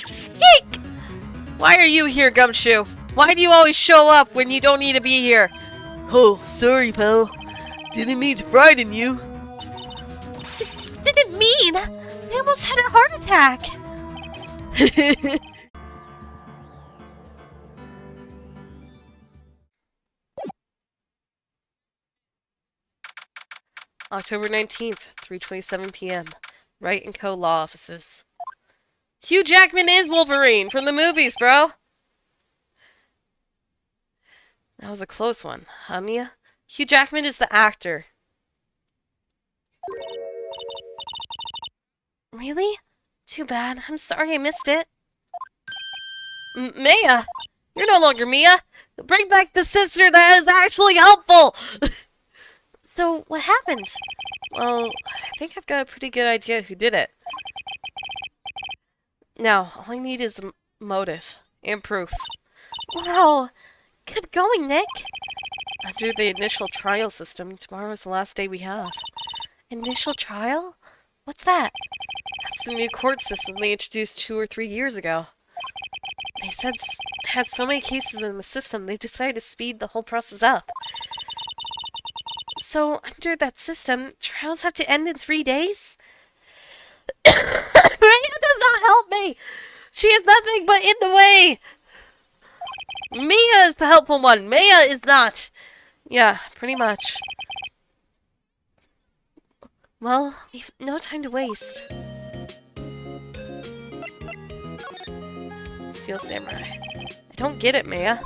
Eek! Why are you here, Gumshoe? Why do you always show up when you don't need to be here? Oh, sorry, pal. Didn't mean to frighten you. Didn't mean! They almost had a heart attack! October 19th, 3:27 p.m. Wright & Co. Law Offices. Hugh Jackman is Wolverine from the movies, bro! That was a close one, huh, Mia? Hugh Jackman is the actor. Really? Too bad. I'm sorry I missed it. Mia! You're no longer Mia! Bring back the sister that is actually helpful! So, what happened? Well, I think I've got a pretty good idea who did it. Now, all I need is a motive and proof. Wow! Good going, Nick! Under the initial trial system, tomorrow is the last day we have. Initial trial? What's that? That's the new court system they introduced 2 or 3 years ago. They said had so many cases in the system, they decided to speed the whole process up. So, under that system, trials have to end in 3 days? Maya does not help me! She is nothing but in the way! Mia is the helpful one. Maya is not. Yeah, pretty much. Well, we've no time to waste. Steel Samurai. I don't get it, Maya.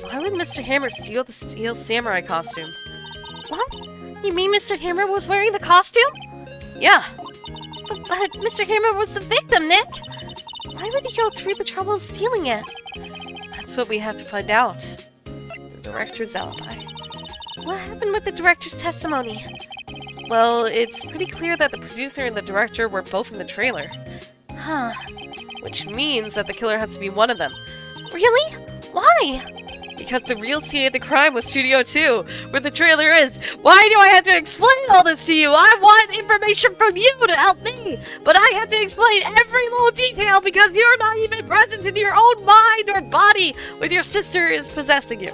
Why would Mr. Hammer steal the Steel Samurai costume? What? You mean Mr. Hammer was wearing the costume? Yeah. But Mr. Hammer was the victim, Nick! Why would he go through the trouble of stealing it? That's what we have to find out. The director's alibi. What happened with the director's testimony? Well, it's pretty clear that the producer and the director were both in the trailer. Huh. Which means that the killer has to be one of them. Really? Why? Because the real scene of the crime was Studio 2, where the trailer is. Why do I have to explain all this to you? I want information from you to help me, but I have to explain every little detail because you're not even present in your own mind or body when your sister is possessing you.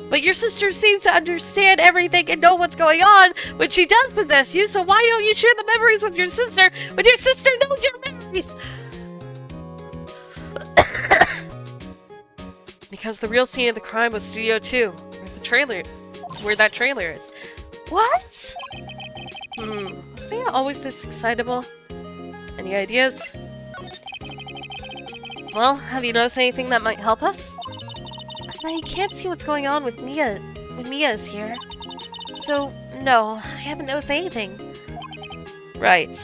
But your sister seems to understand everything and know what's going on when she does possess you, so why don't you share the memories with your sister when your sister knows your memories? Because the real scene of the crime was Studio 2, where that trailer is. What? Was Maya always this excitable? Any ideas? Well, have you noticed anything that might help us? I can't see what's going on with Mia when Mia is here. So, no, I haven't noticed anything. Right.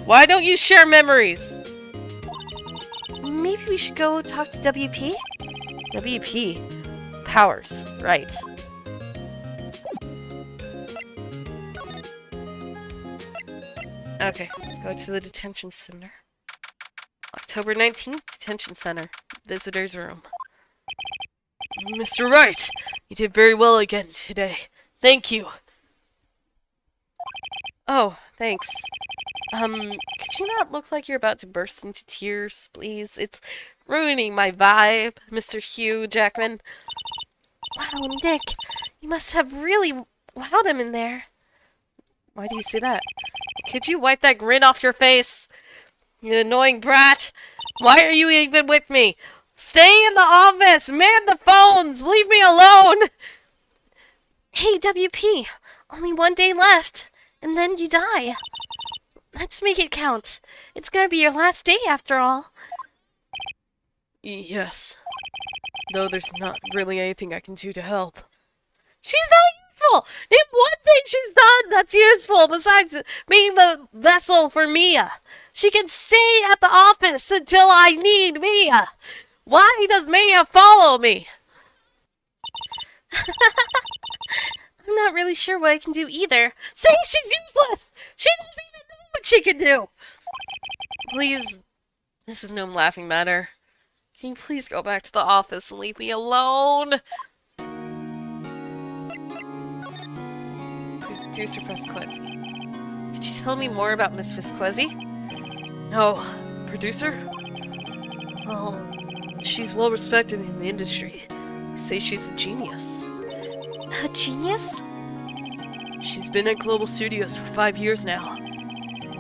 Why don't you share memories? Maybe we should go talk to WP? WP? Powers, right. Okay, let's go to the detention center. October 19th, detention center. Visitor's room. Mr. Wright, you did very well again today. Thank you. Oh, thanks. Could you not look like you're about to burst into tears, please? It's ruining my vibe, Mr. Hugh Jackman. Wow, Nick, you must have really wowed him in there. Why do you say that? Could you wipe that grin off your face? You annoying brat! Why are you even with me? Stay in the office! Man the phones! Leave me alone! Hey, WP! Only 1 day left, and then you die. Let's make it count. It's gonna be your last day after all. Yes. Though there's not really anything I can do to help. She's not useful! Name one thing she's done that's useful besides being the vessel for Mia. She can stay at the office until I need Mia. Why does Mia follow me? I'm not really sure what I can do either. Say she's useless! She doesn't even know what she can do! Please, this is no laughing matter. Can you please go back to the office and leave me alone? Producer Vesquezi. Could you tell me more about Miss Vesquezi? Oh, producer? Oh, She's well respected in the industry. They say she's a genius. a genius? She's been at Global Studios for 5 years now.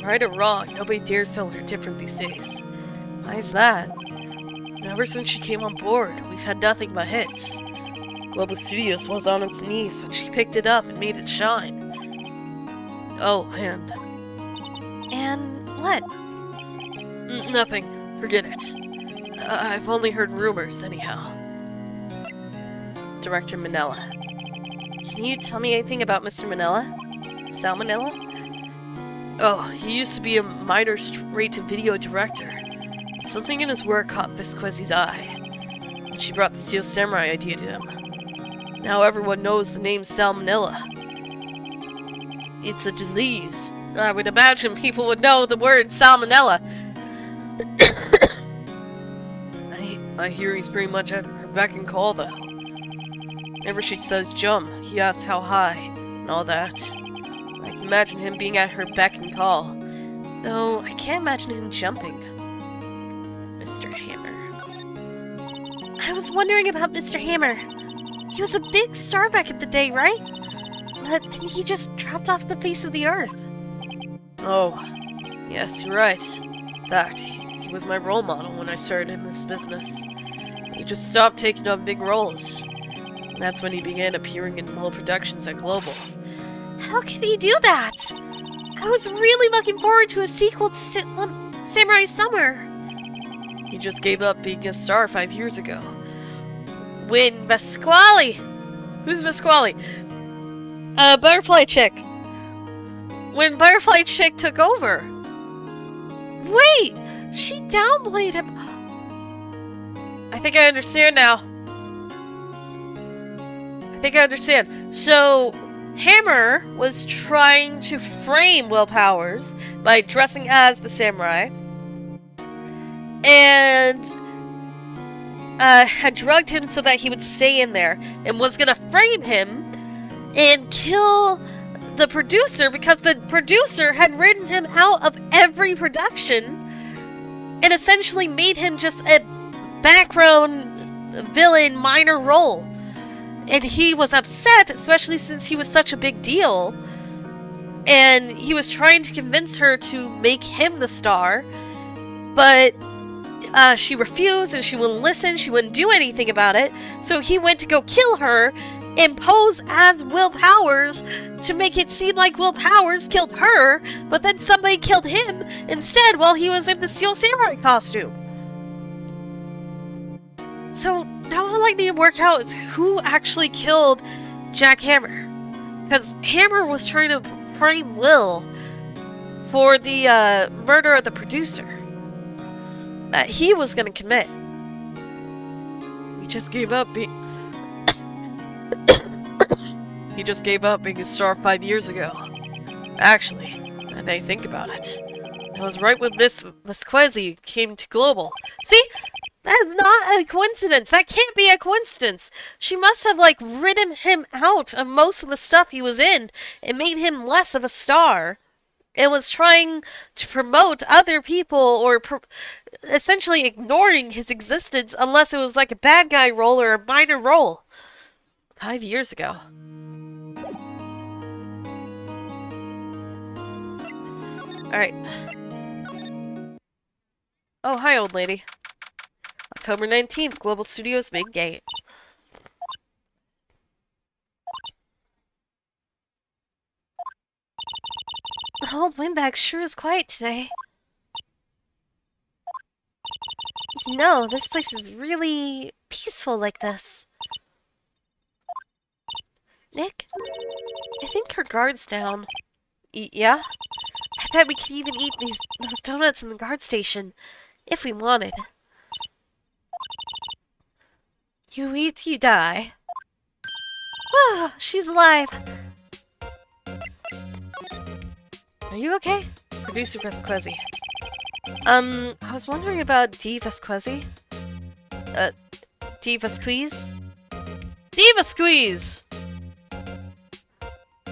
Right or wrong, nobody dares tell her different these days. Why is that? Ever since she came on board, we've had nothing but hits. Global Studios was on its knees, but she picked it up and made it shine. Oh, and... And what? Nothing. Forget it. I've only heard rumors, anyhow. Director Manella. Can you tell me anything about Mr. Manella? Sal Manella? Oh, he used to be a minor straight-to-video director. Something in his work caught Visquezzi's eye, and she brought the Steel Samurai idea to him. Now everyone knows the name Salmonella. It's a disease. I would imagine people would know the word salmonella. I hear he's pretty much at her beck and call, though. Whenever she says jump, he asks how high, and all that. I can imagine him being at her beck and call. Though, I can't imagine him jumping. Mr. Hammer. I was wondering about Mr. Hammer. He was a big star back in the day, right? But then he just dropped off the face of the earth. Oh, yes, you're right. In fact, he was my role model when I started in this business. He just stopped taking on big roles. And that's when he began appearing in little productions at Global. How could he do that? I was really looking forward to a sequel to Samurai Summer. He just gave up being a star 5 years ago. When Pasquale... Who's Visquale? Butterfly Chick. When Butterfly Chick took over. Wait! She downplayed him. I think I understand now. I think I understand. So, Hammer was trying to frame Will Powers by dressing as the samurai. And had drugged him so that he would stay in there. And was gonna frame him and kill the producer because the producer had written him out of every production and essentially made him just a background villain minor role. And he was upset, especially since he was such a big deal. And he was trying to convince her to make him the star. But she refused and she wouldn't listen. She wouldn't do anything about it. So he went to go kill her and pose as Will Powers to make it seem like Will Powers killed her. But then somebody killed him instead while he was in the Steel Samurai costume. So now all I need to work out is who actually killed Jack Hammer. Because Hammer was trying to frame Will for the murder of the producer that he was going to commit. He just gave up being... He just gave up being a star 5 years ago. Actually, now that I think about it, that was right when Miss Visquezzi came to Global. See? That's not a coincidence. That can't be a coincidence. She must have, like, written him out of most of the stuff he was in and made him less of a star. And was trying to promote other people or essentially ignoring his existence unless it was like a bad guy role or a minor role. 5 years ago. Alright. Oh, hi, old lady. October 19th, Global Studios main gate. The old windbag sure is quiet today. You know, this place is really peaceful like this. Nick? I think her guard's down. Yeah? I bet we could even eat those donuts in the guard station, if we wanted. You eat, you die. Oh, she's alive. Are you okay? Producer Visquezzi. I was wondering about D. Visquezzi. D. Visqueeze? Diva Squeeze!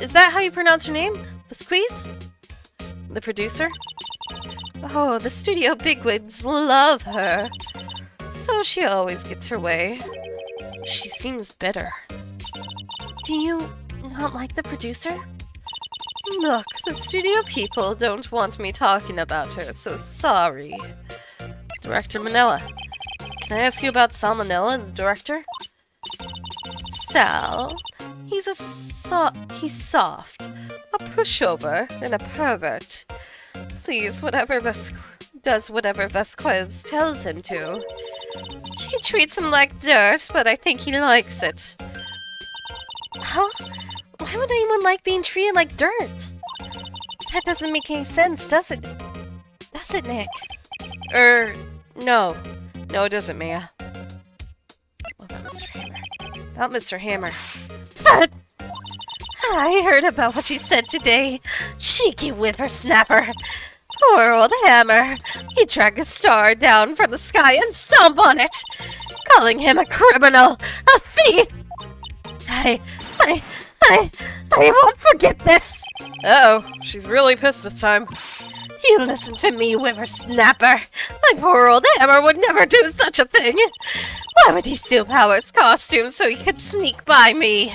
Is that how you pronounce her name? Visqueeze? The producer? Oh, the studio bigwigs love her. So she always gets her way. She seems bitter. Do you not like the producer? Look, the studio people don't want me talking about her, so sorry. Director Manila, can I ask you about Salmonella, the director? Sal, he's soft, a pushover, and a pervert. Please, does whatever Vasquez tells him to. She treats him like dirt, but I think he likes it. Huh? Why would anyone like being treated like dirt? That doesn't make any sense, does it? Does it, Nick? No. No, it doesn't, Maya. What about Mr. Hammer? About Mr. Hammer. But I heard about what you said today. Cheeky whippersnapper. Poor old Hammer. He dragged a star down from the sky and stomp on it. Calling him a criminal, a thief. I won't forget this. Uh-oh, she's really pissed this time. You listen to me, whippersnapper. My poor old Hammer would never do such a thing. Why would he steal Power's costume so he could sneak by me?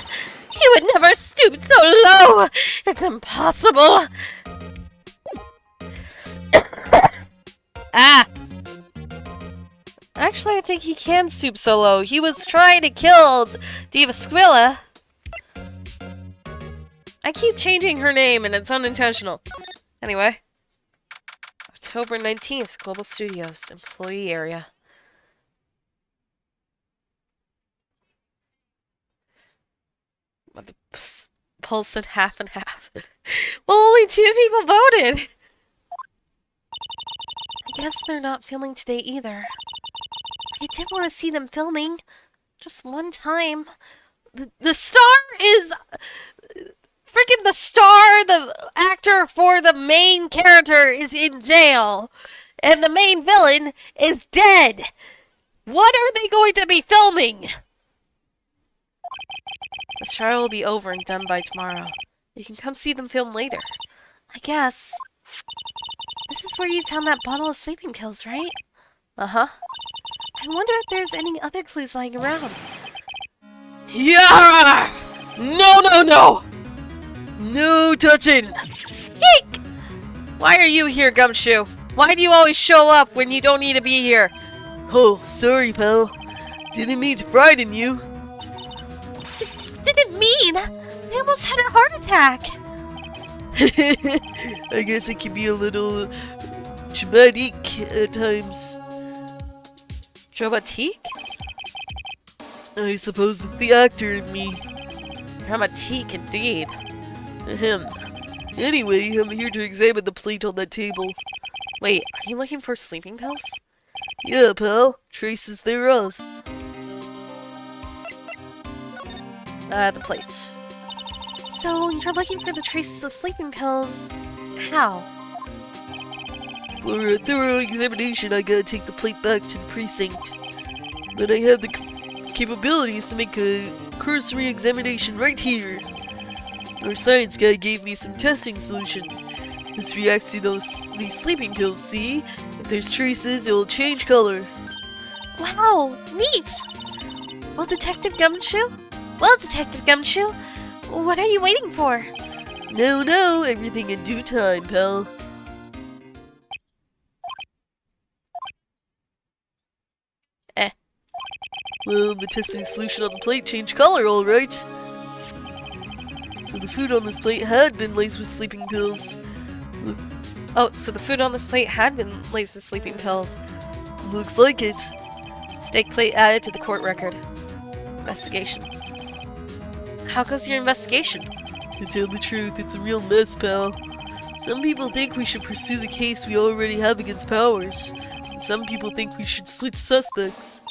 He would never stoop so low. It's impossible. Ah! Actually, I think he can stoop so low. He was trying to kill Diva Squilla. I keep changing her name and it's unintentional. Anyway. October 19th, Global Studios, employee area. What the polls at half and half. Well, only 2 people voted. I guess they're not filming today either. I did want to see them filming. Just one time. The star is... Freaking the star, the actor for the main character is in jail. And the main villain is dead. What are they going to be filming? This trial will be over and done by tomorrow. You can come see them film later. I guess. This is where you found that bottle of sleeping pills, right? Uh-huh. I wonder if there's any other clues lying around. Yeah! No! No touching! Yeek! Why are you here, Gumshoe? Why do you always show up when you don't need to be here? Oh, sorry, pal. Didn't mean to frighten you. Didn't mean! I almost had a heart attack! I guess it can be a little traumatic at times. Dramatique? I suppose it's the actor in me. Dramatique, indeed. Ahem. Anyway, I'm here to examine the plate on that table. Wait, are you looking for sleeping pills? Yeah, pal. Traces thereof. The plate. So, you're looking for the traces of sleeping pills. How? For a thorough examination, I gotta take the plate back to the precinct. Then I have the capabilities to make a cursory examination right here. Our science guy gave me some testing solution. This reacts to these sleeping pills, see? If there's traces, it'll change color. Wow, neat! Well, Detective Gumshoe, what are you waiting for? No, everything in due time, pal. Well, the testing solution on the plate changed color, alright. So the food on this plate had been laced with sleeping pills. Look. Oh, so the food on this plate had been laced with sleeping pills. Looks like it. Steak plate added to the court record. Investigation. How goes your investigation? To tell the truth, it's a real mess, pal. Some people think we should pursue the case we already have against Powers. And some people think we should switch suspects.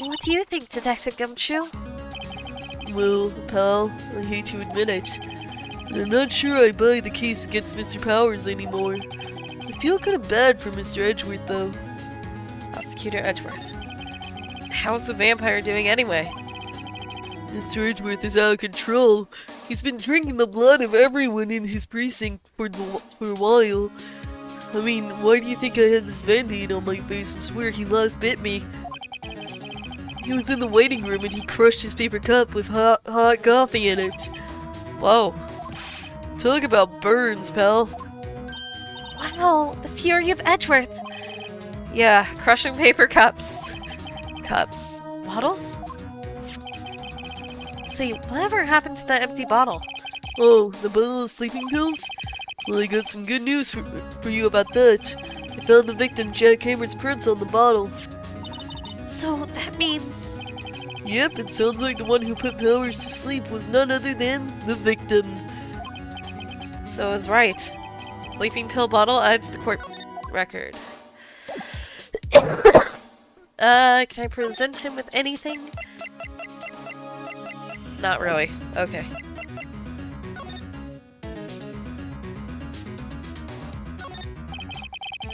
What do you think, Detective Gumshoe? Well, pal, I hate to admit it, but I'm not sure I buy the case against Mr. Powers anymore. I feel kind of bad for Mr. Edgeworth, though. Prosecutor Edgeworth. How's the vampire doing anyway? Mr. Edgeworth is out of control. He's been drinking the blood of everyone in his precinct for a while. I mean, why do you think I had this band-aid on my face? I swear he last bit me. He was in the waiting room and he crushed his paper cup with hot coffee in it. Whoa. Talk about burns, pal. Wow, the fury of Edgeworth. Yeah, crushing paper cups. Bottles? Say, whatever happened to that empty bottle? Oh, the bottle of sleeping pills? Well, I got some good news for you about that. I found the victim Jack Hammer's prints on the bottle. So that means... Yep, it sounds like the one who put Powers to sleep was none other than the victim. So it was right. Sleeping pill bottle added to the court record. Can I present him with anything? Not really. Okay.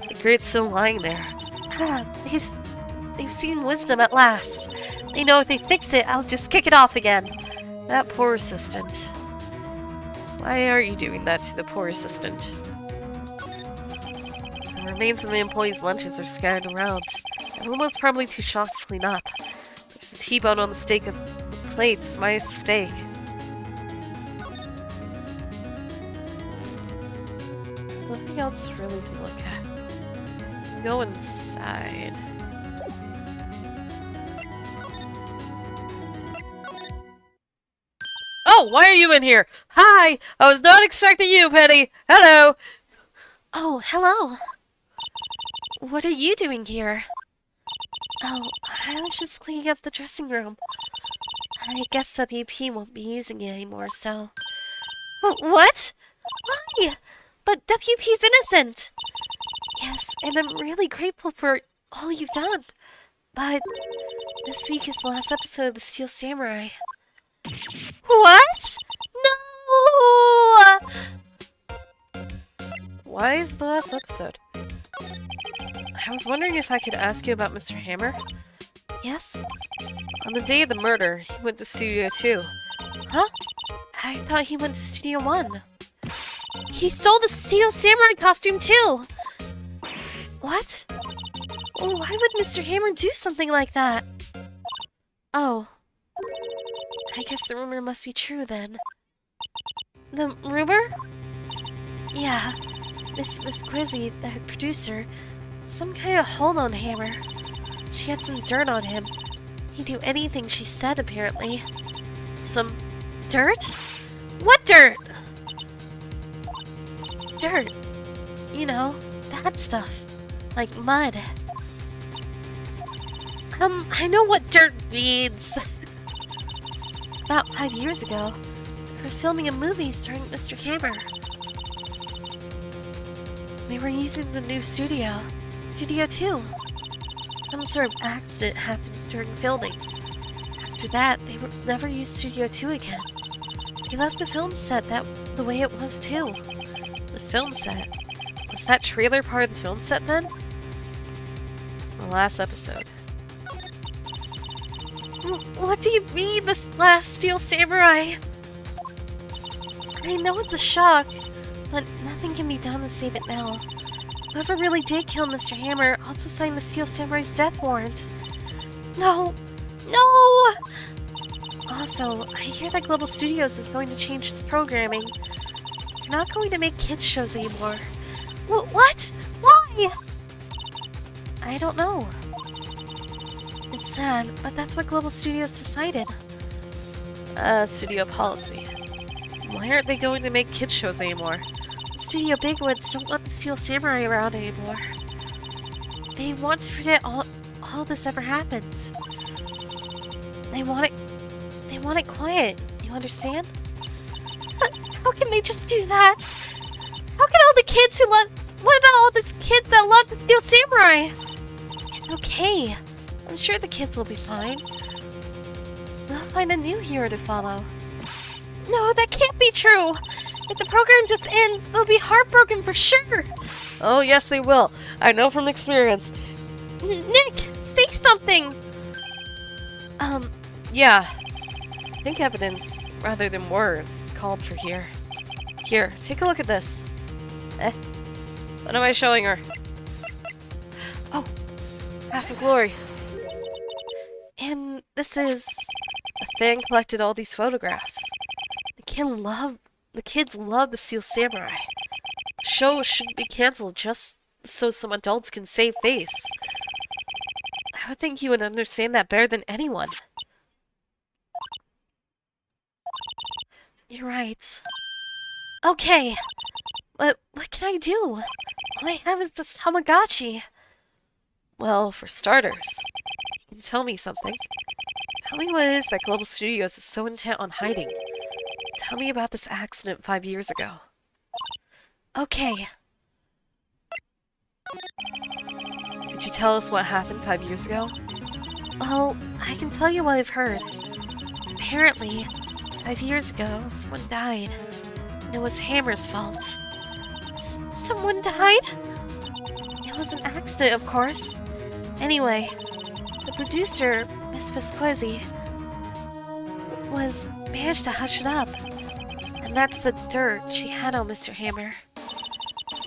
The grate's still lying there. Ah, they've seen wisdom at last. They know if they fix it, I'll just kick it off again. That poor assistant. Why are you doing that to the poor assistant? The remains of the employees' lunches are scattered around. Everyone was probably too shocked to clean up. There's a T-bone on the steak of plates, my steak. Nothing else really to look at. Go inside. Oh, why are you in here? Hi! I was not expecting you, Penny! Hello! Oh, hello. What are you doing here? Oh, I was just cleaning up the dressing room. I guess WP won't be using it anymore, so... What? Why? But WP's innocent! Yes, and I'm really grateful for all you've done. But this week is the last episode of the Steel Samurai. What? No! Why is the last episode? I was wondering if I could ask you about Mr. Hammer. Yes? On the day of the murder, he went to Studio 2. Huh? I thought he went to Studio 1. He stole the Steel Samurai costume too! What? Oh, why would Mr. Hammer do something like that? Oh. I guess the rumor must be true then. The rumor? Yeah. Miss Quizzy, the head producer, some kind of hold on Hammer. She had some dirt on him. He'd do anything she said, apparently. Some dirt? What dirt? Dirt. You know, bad stuff. Like mud. I know what dirt means. About 5 years ago, they were filming a movie starring Mr. Hammer. They were using the new studio, Studio 2. Some sort of accident happened during filming. After that, they never used Studio 2 again. They left the film set the way it was too. The film set? Was that trailer part of the film set then? The last episode. What do you mean, this last Steel Samurai? I know it's a shock, but nothing can be done to save it now. Whoever really did kill Mr. Hammer also signed the Steel Samurai's death warrant. No! No! Also, I hear that Global Studios is going to change its programming. They're not going to make kids shows anymore. What? Why? I don't know. It's sad, but that's what Global Studios decided. Studio policy. Why aren't they going to make kids shows anymore? Studio Bigwoods don't want the Steel Samurai around anymore. They want to forget all this ever happened. They want it quiet, you understand? How can they just do that? How can all the kids who love... What about all the kids that love the Steel Samurai? It's okay. I'm sure the kids will be fine. They'll find a new hero to follow. No, that can't be true! If the program just ends, they'll be heartbroken for sure! Oh, yes they will. I know from experience. Nick, say something! Yeah. I think evidence, rather than words, is called for here. Here, take a look at this. What am I showing her? Oh, Path of Glory. And this is... A fan collected all these photographs. The kids love the Steel Samurai. The show shouldn't be cancelled just so some adults can save face. I would think you would understand that better than anyone. You're right. Okay, but what can I do? All I have is this Tamagotchi. Well, for starters, you can tell me something. Tell me what it is that Global Studios is so intent on hiding. Tell me about this accident 5 years ago. Okay. Could you tell us what happened 5 years ago? Well, I can tell you what I've heard. Apparently, 5 years ago, someone died. And it was Hammer's fault. Someone died? It was an accident, of course. Anyway, the producer, Miss Visquezi, managed to hush it up. And that's the dirt she had on Mr. Hammer.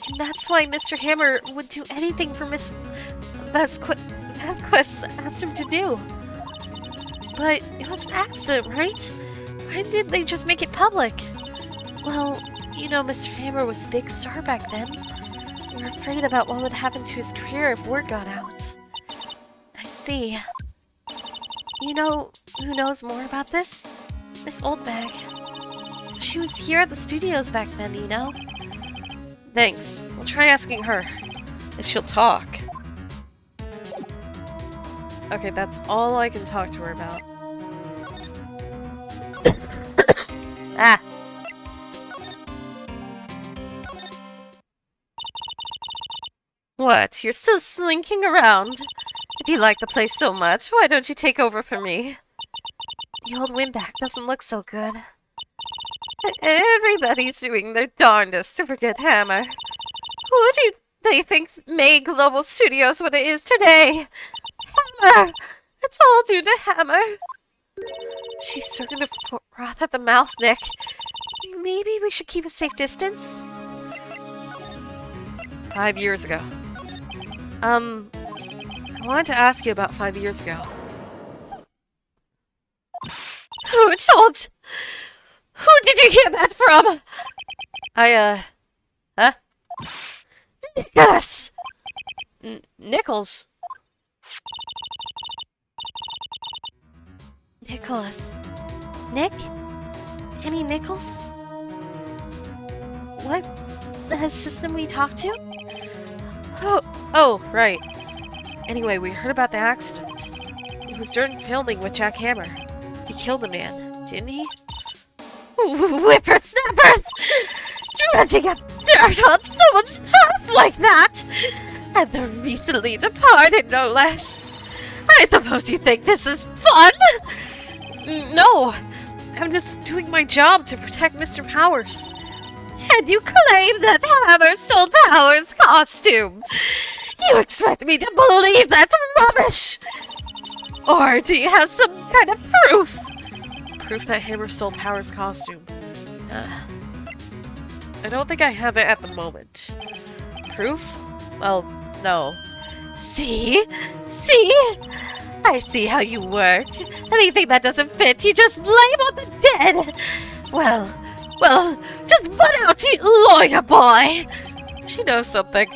And that's why Mr. Hammer would do anything for Miss Vasquez asked him to do. But it was an accident, right? Why did they just make it public? Well, you know, Mr. Hammer was a big star back then. We were afraid about what would happen to his career if word got out. I see. You know who knows more about this? Miss Oldbag. She was here at the studios back then, you know? Thanks. We'll try asking her. If she'll talk. Okay, that's all I can talk to her about. Ah! What? You're still slinking around? If you like the place so much, why don't you take over for me? The old windbag doesn't look so good. Everybody's doing their darndest to forget Hammer. Who do they think made Global Studios what it is today? Hammer! It's all due to Hammer. She's starting to froth at the mouth, Nick. Maybe we should keep a safe distance? 5 years ago. I wanted to ask you about 5 years ago. Who told? Who did you hear that from? Huh? Nicholas! Nichols? Nicholas. Nick? Penny Nichols? What? The assistant we talked to? Oh, right. Anyway, we heard about the accident. It was during filming with Jack Hammer. He killed a man, didn't he? Whippersnappers! Dredging up dirt on someone's past like that! And the recently departed, no less. I suppose you think this is fun? No! I'm just doing my job to protect Mr. Powers. And you claim that Hammer stole Powers' costume! You expect me to believe that rubbish? Or do you have some kind of proof? Proof that Hammer stole Powers' costume. I don't think I have it at the moment. Proof? Well, no. See? See? I see how you work. Anything that doesn't fit, you just blame on the dead. Well, just butt out, you lawyer boy. She knows something.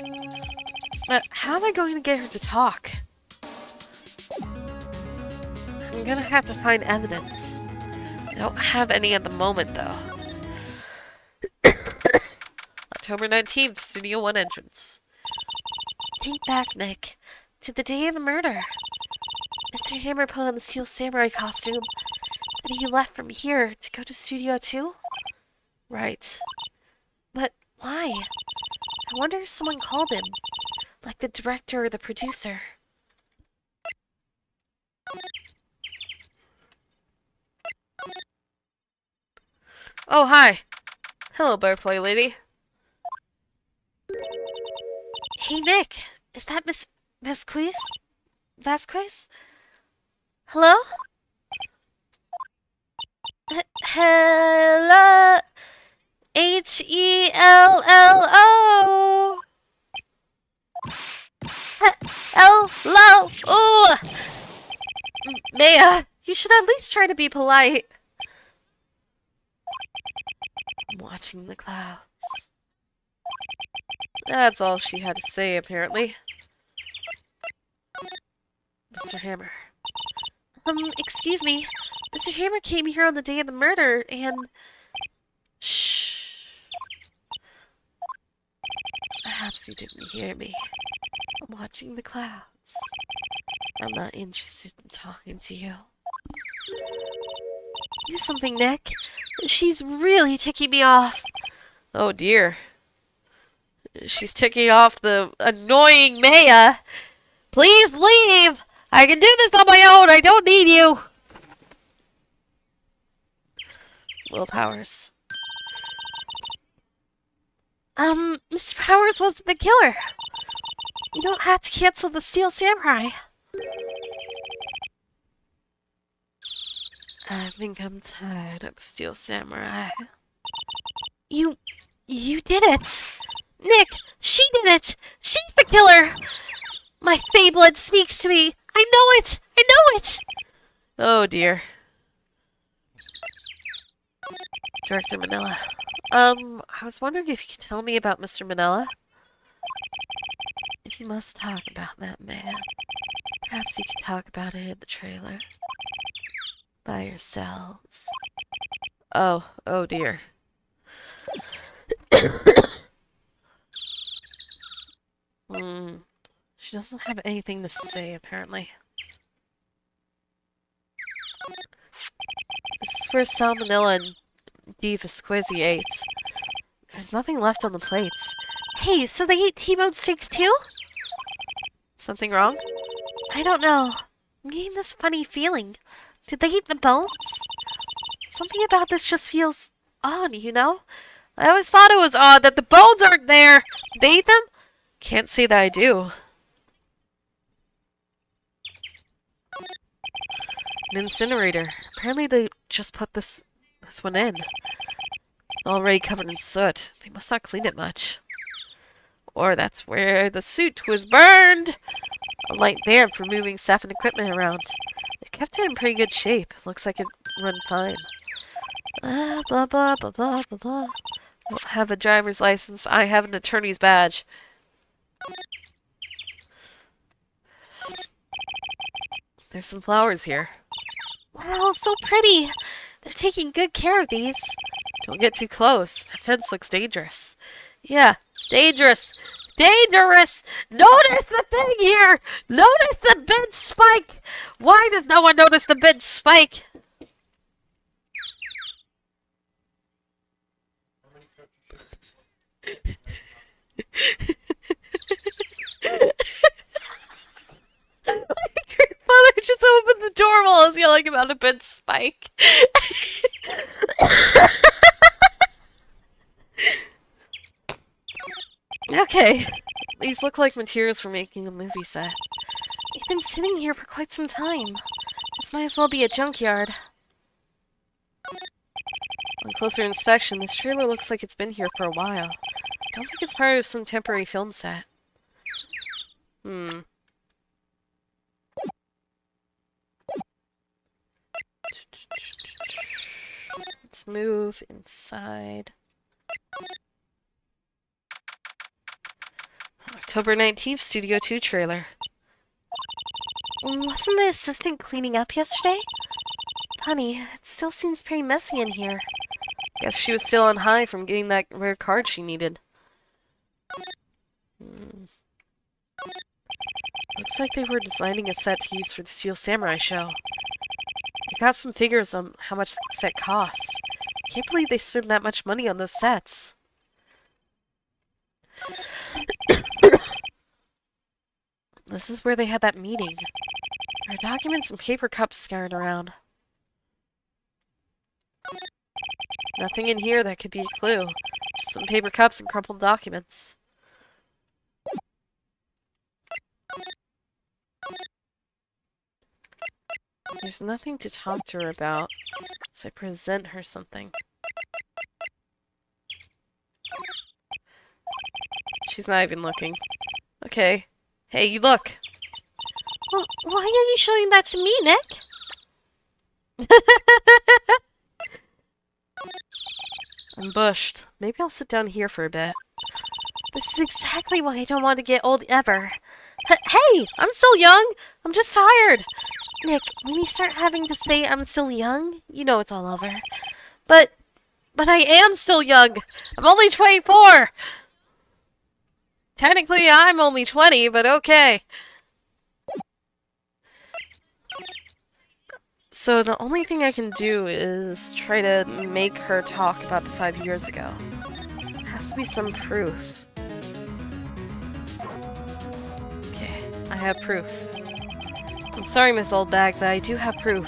How am I going to get her to talk? I'm gonna have to find evidence. I don't have any at the moment, though. October 19th, Studio 1 entrance. Think back, Nick, to the day of the murder. Mr. Hammer put on the Steel Samurai costume, and he left from here to go to Studio 2? Right. But why? I wonder if someone called him, like the director or the producer. Oh, hi. Hello, Butterfly Lady. Hey, Nick. Is that Miss Vasquez? Vasquez? Hello? Hello? Hello? Hello! Ooh! Maya, you should at least try to be polite. I'm watching the clouds. That's all she had to say, apparently. Mr. Hammer. Excuse me. Mr. Hammer came here on the day of the murder, and... Shh. Perhaps you didn't hear me. I'm watching the clouds. I'm not interested in talking to you. Do something, Nick. She's really ticking me off. Oh dear. She's ticking off the annoying Maya. Please leave! I can do this on my own! I don't need you! Willpowers. Mr. Powers wasn't the killer. You don't have to cancel the Steel Samurai. I think I'm tired of the Steel Samurai. You did it. Nick, she did it. She's the killer. My Fey blood speaks to me. I know it. I know it. Oh dear. Director Manila. I was wondering if you could tell me about Mr. Manila? If you must talk about that man, perhaps you could talk about it in the trailer. By yourselves. Oh dear. She doesn't have anything to say, apparently. This is where Salmonella and D. Visquezi ate. There's nothing left on the plates. Hey, so they ate T-bone steaks too? Something wrong? I don't know. I'm getting this funny feeling. Did they eat the bones? Something about this just feels odd, you know? I always thought it was odd that the bones aren't there. Did they eat them? Can't say that I do. An incinerator. Apparently they just put this one in. It's already covered in soot. They must not clean it much. Or that's where the suit was burned. A light there for moving stuff and equipment around. They kept it in pretty good shape. Looks like it run fine. Blah, blah, blah, blah, blah, blah. I don't have a driver's license. I have an attorney's badge. There's some flowers here. Wow, so pretty. They're taking good care of these. Don't get too close. That fence looks dangerous. Yeah, dangerous. Dangerous! Notice the thing here! Notice the bent spike! Why does no one notice the bent spike? Grandfather just opened the door while I was yelling about a bent spike. Okay. These look like materials for making a movie set. They've been sitting here for quite some time. This might as well be a junkyard. On closer inspection, this trailer looks like it's been here for a while. I don't think it's part of some temporary film set. Let's move inside. October 19th, Studio 2 trailer. Wasn't the assistant cleaning up yesterday? Honey, it still seems pretty messy in here. Guess she was still on high from getting that rare card she needed. Looks like they were designing a set to use for the Steel Samurai show. I got some figures on how much the set cost. Can't believe they spent that much money on those sets. This is where they had that meeting. There are documents and paper cups scattered around. Nothing in here that could be a clue. Just some paper cups and crumpled documents. There's nothing to talk to her about, so I present her something. She's not even looking. Okay. Hey, look! Well, why are you showing that to me, Nick? I'm bushed. Maybe I'll sit down here for a bit. This is exactly why I don't want to get old ever. Hey, I'm still young. I'm just tired. Nick, when you start having to say I'm still young, you know it's all over. But I am still young. I'm only 24. Technically, I'm only 20, but okay. So the only thing I can do is try to make her talk about the 5 years ago. There has to be some proof. Okay, I have proof. I'm sorry, Miss Oldbag, but I do have proof.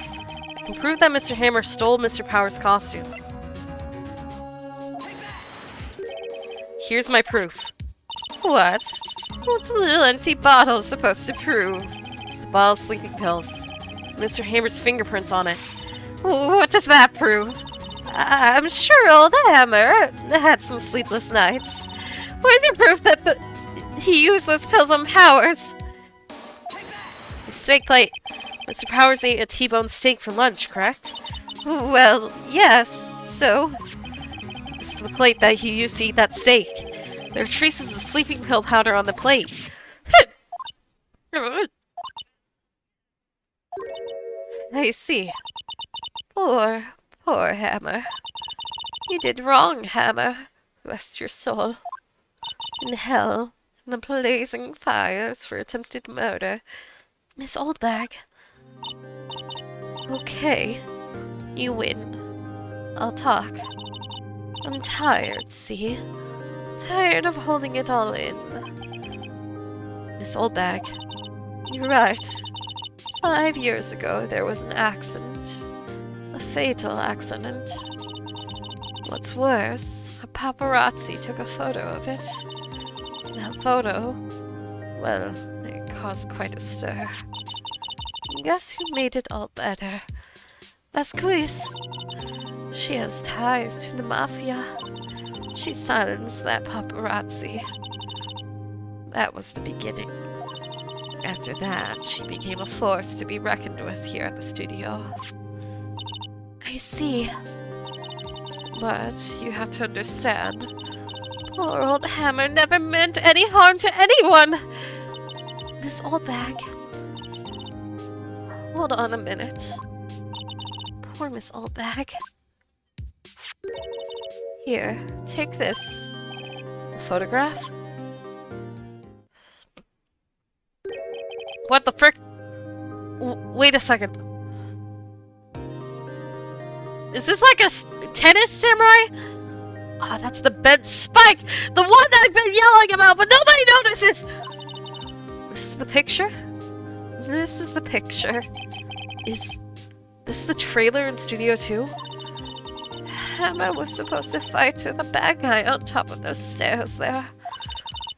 I can prove that Mr. Hammer stole Mr. Power's costume. Here's my proof. What? What's a little empty bottle supposed to prove? It's a bottle of sleeping pills. Mr. Hammer's fingerprints on it. What does that prove? I'm sure old Hammer had some sleepless nights. Where's the proof that he used those pills on Powers? The steak plate. Mr. Powers ate a T-bone steak for lunch, correct? Well, yes, so? This is the plate that he used to eat that steak. There are traces of sleeping pill powder on the plate. I see. Poor Hammer. You did wrong, Hammer. Rest your soul. In hell, in the blazing fires for attempted murder. Miss Oldbag. Okay, you win. I'll talk. I'm tired, see? Tired of holding it all in. Miss Oldbag. You're right. 5 years ago, there was an accident. A fatal accident. What's worse, a paparazzi took a photo of it. That photo, well, it caused quite a stir. Guess who made it all better? Vasquez. She has ties to the mafia. She silenced that paparazzi. That was the beginning. After that, she became a force to be reckoned with here at the studio. I see. But you have to understand, poor old Hammer never meant any harm to anyone! Miss Oldbag. Hold on a minute. Poor Miss Oldbag. Here, take this. A photograph? What the frick? Wait a second. Is this like a tennis samurai? Oh, that's the bed spike! The one that I've been yelling about, but nobody notices! This is the picture? This is the picture. Is this the trailer in Studio 2? Hammer was supposed to fight the bad guy on top of those stairs there.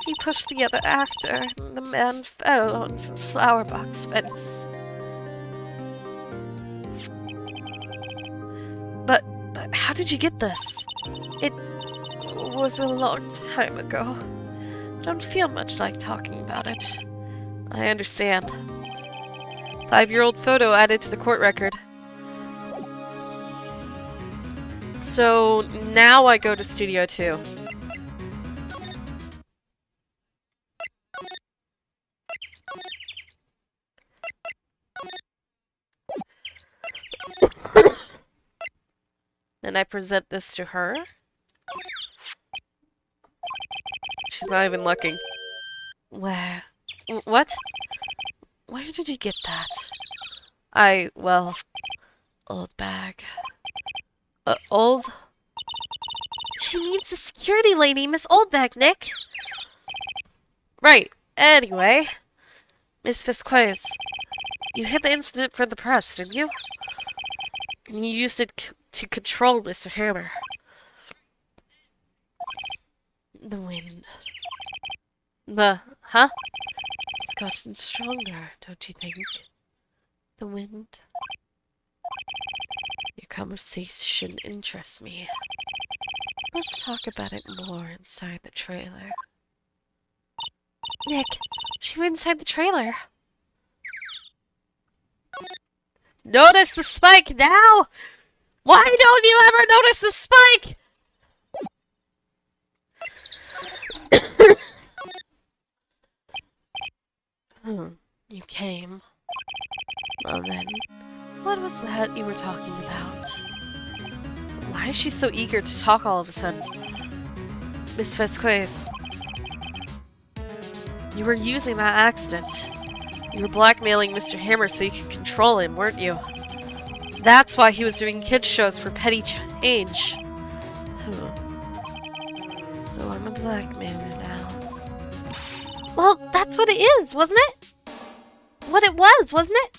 He pushed the other actor, and the man fell onto the flower box fence. But how did you get this? It was a long time ago. I don't feel much like talking about it. I understand. 5-year-old photo added to the court record. So now I go to Studio 2. And I present this to her. She's not even looking. Where? What? Where did you get that? Well, Old bag. old? She means the security lady, Miss Oldbag, Nick. Right. Anyway, Miss Vasquez, you hid the incident for the press, didn't you? And you used it to control Mr. Hammer. The wind. Huh? It's gotten stronger, don't you think? The wind. Your conversation interests me. Let's talk about it more inside the trailer. Nick, She went inside the trailer. Notice the spike now! Why don't you ever notice the spike? You came. Well then, what was that you were talking about? Why is she so eager to talk all of a sudden? Miss Vasquez, you were using that accident. You were blackmailing Mr. Hammer so you could control him, weren't you? That's why he was doing kids shows for petty change. So I'm a blackmailer now. Well, that's what it is, wasn't it? What it was, wasn't it?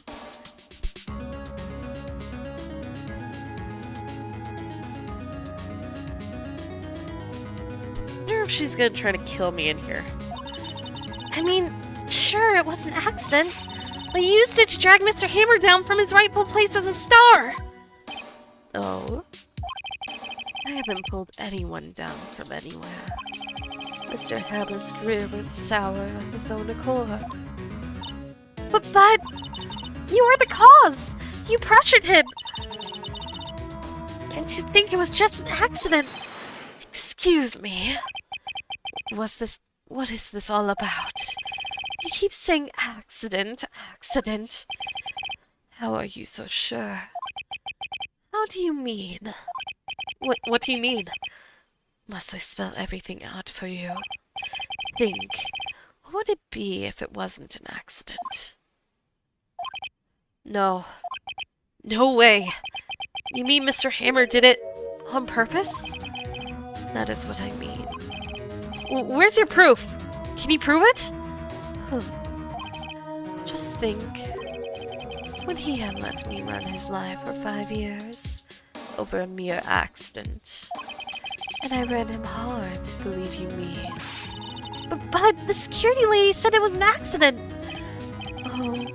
I wonder if she's gonna try to kill me in here. I mean, sure, it was an accident, but you used it to drag Mr. Hammer down from his rightful place as a star! Oh? I haven't pulled anyone down from anywhere. Mr. Hammer's career went sour on his own accord. But, you were the cause! You pressured him! And to think it was just an accident! Excuse me. What is this all about? You keep saying accident, accident. How are you so sure? How do you mean? What do you mean? Must I spell everything out for you? Think. What would it be if it wasn't an accident? No. No way. You mean Mr. Hammer did it on purpose? That is what I mean. Where's your proof? Can you prove it? Just think. When he had let me run his life for 5 years, over a mere accident. And I ran him hard, believe you me. But the security lady said it was an accident! Oh,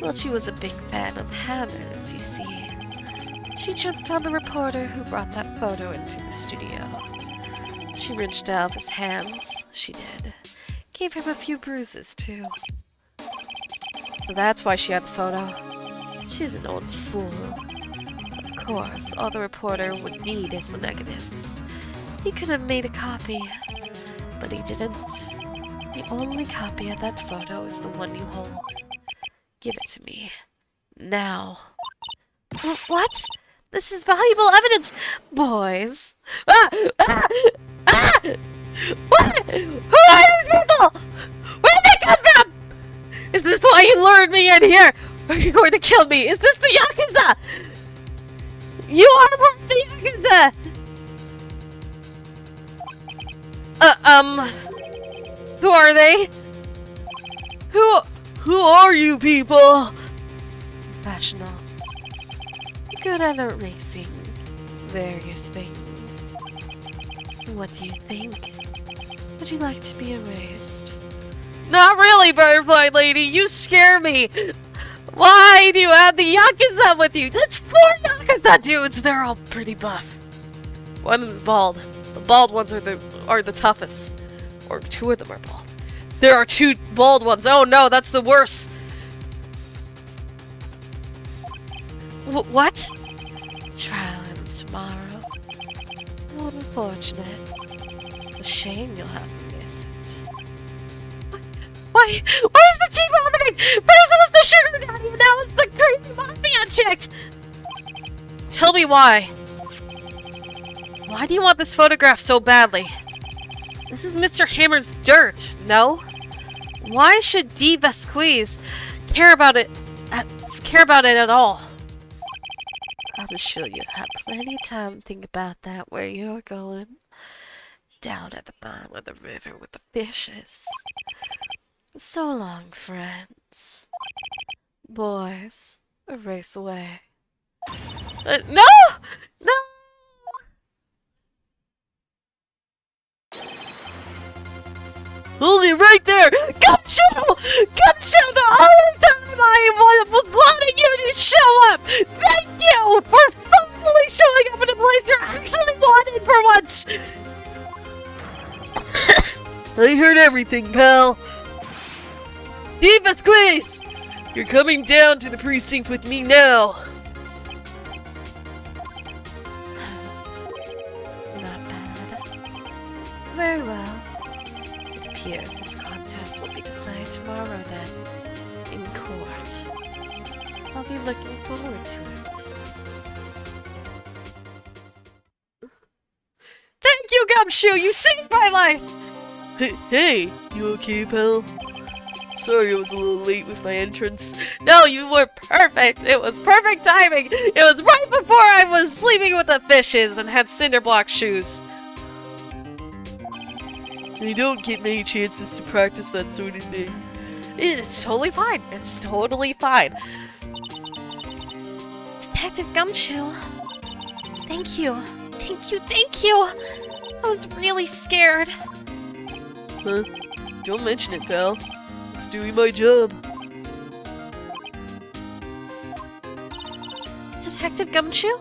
well, she was a big fan of hammers, you see. She jumped on the reporter who brought that photo into the studio. She wrenched out of his hands, she did. Gave him a few bruises, too. So that's why she had the photo. She's an old fool. Of course, all the reporter would need is the negatives. He could have made a copy, but he didn't. The only copy of that photo is the one you hold. Give it to me. Now. What? This is valuable evidence! Boys! Ah! Ah! Ah! What? Who are these people? Where did they come from? Is this why you lured me in here? Are you going to kill me? Is this the Yakuza? You are one of the Yakuza! Who are they? Who are you people? Professionals. Good at erasing various things. What do you think? Would you like to be erased? Not really, Butterfly Lady! You scare me! Why do you have the Yakuza with you? That's 4 Yakuza dudes! They're all pretty buff. One of them's bald. The bald ones are the toughest. Or 2 of them are bald. There are 2 bald ones. Oh no, that's the worst. What? Trial ends tomorrow. How unfortunate. A shame you'll have to miss it. What? Why is the chief happening? First it was the sugar daddy, and now it's the crazy mafia chick! Tell me why. Why do you want this photograph so badly? This is Mr. Hammer's dirt, no? Why should D. Vasquez care about it at all? I'll just show you. Have plenty of time to think about that, where you're going. Down at the bottom of the river with the fishes. So long, friends. Boys, erase away. No! No! Hold it right there! Gumshoe! Gumshoe, the only time I was wanting you to show up! Thank you for finally showing up in a place you're actually wanted for once! I heard everything, pal. Vasquez! You're coming down to the precinct with me now. Not bad. Very well. It appears this contest will be decided tomorrow then, in court. I'll be looking forward to it. Thank you, Gumshoe! You saved my life! Hey, you okay, pal? Sorry I was a little late with my entrance. No, you were perfect! It was perfect timing! It was right before I was sleeping with the fishes and had cinderblock shoes. You don't get many chances to practice that sort of thing. It's totally fine. It's totally fine. Detective Gumshoe. Thank you. Thank you, thank you! I was really scared. Huh? Don't mention it, pal. It's doing my job. Detective Gumshoe?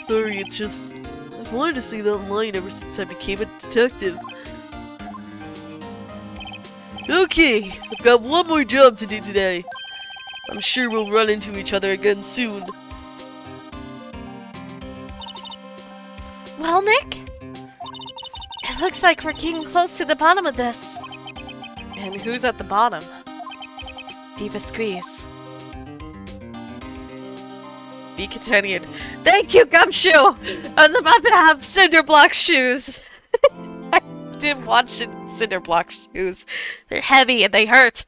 Sorry, it's just... I've wanted to see that line ever since I became a detective. Okay, I've got one more job to do today. I'm sure we'll run into each other again soon. Well, Nick? It looks like we're getting close to the bottom of this. And who's at the bottom? Diva Squeeze. To be continued. Thank you, Gumshoe! I was about to have cinderblock shoes. I didn't want cinderblock shoes. They're heavy and they hurt.